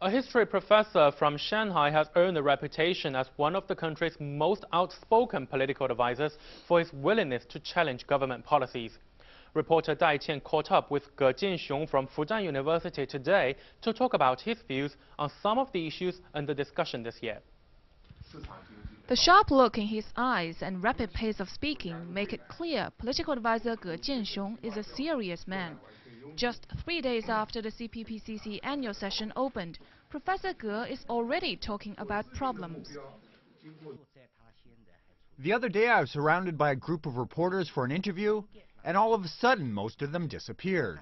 A history professor from Shanghai has earned a reputation as one of the country's most outspoken political advisors for his willingness to challenge government policies. Reporter Dai Qian caught up with Ge Jinxiong from Fudan University today to talk about his views on some of the issues under discussion this year. The sharp look in his eyes and rapid pace of speaking make it clear political advisor Ge Jinxiong is a serious man. Just 3 days after the CPPCC annual session opened, Professor Ge is already talking about problems. The other day I was surrounded by a group of reporters for an interview, and all of a sudden most of them disappeared.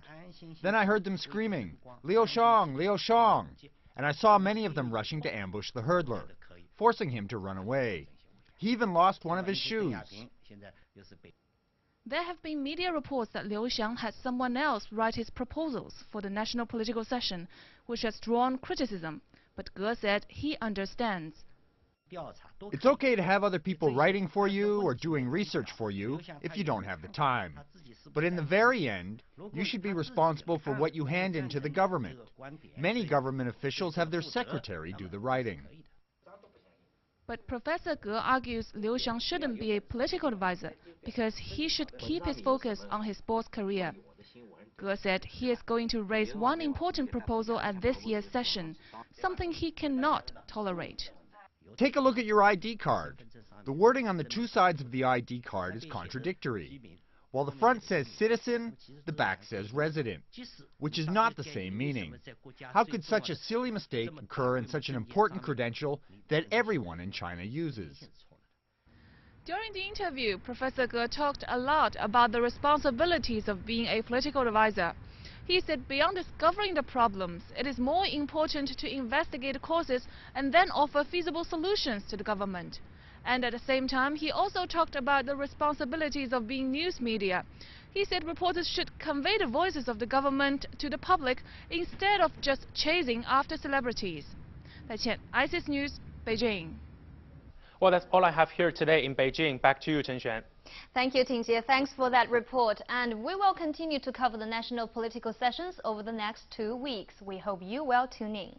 Then I heard them screaming, "Liu Shan, Liu Shan," and I saw many of them rushing to ambush the hurdler, forcing him to run away. He even lost one of his shoes. There have been media reports that Liu Shan had someone else write his proposals for the national political session, which has drawn criticism, but Ge said he understands. It's okay to have other people writing for you or doing research for you if you don't have the time. But in the very end, you should be responsible for what you hand in to the government. Many government officials have their secretary do the writing. But Professor Ge argues Liu Shan shouldn't be a political advisor because he should keep his focus on his sports career. Ge said he is going to raise one important proposal at this year's session, something he cannot tolerate. Take a look at your ID card. The wording on the two sides of the ID card is contradictory. While the front says citizen, the back says resident, which is not the same meaning. How could such a silly mistake occur in such an important credential that everyone in China uses? During the interview, Professor Ge talked a lot about the responsibilities of being a political advisor. He said beyond discovering the problems, it is more important to investigate causes and then offer feasible solutions to the government. And at the same time, he also talked about the responsibilities of being news media. He said reporters should convey the voices of the government to the public instead of just chasing after celebrities. Dai Qian, ICIS News, Beijing. Well, that's all I have here today in Beijing. Back to you, Chen Xuan. Thank you, Tingjie. Thanks for that report. And we will continue to cover the national political sessions over the next 2 weeks. We hope you will tune in.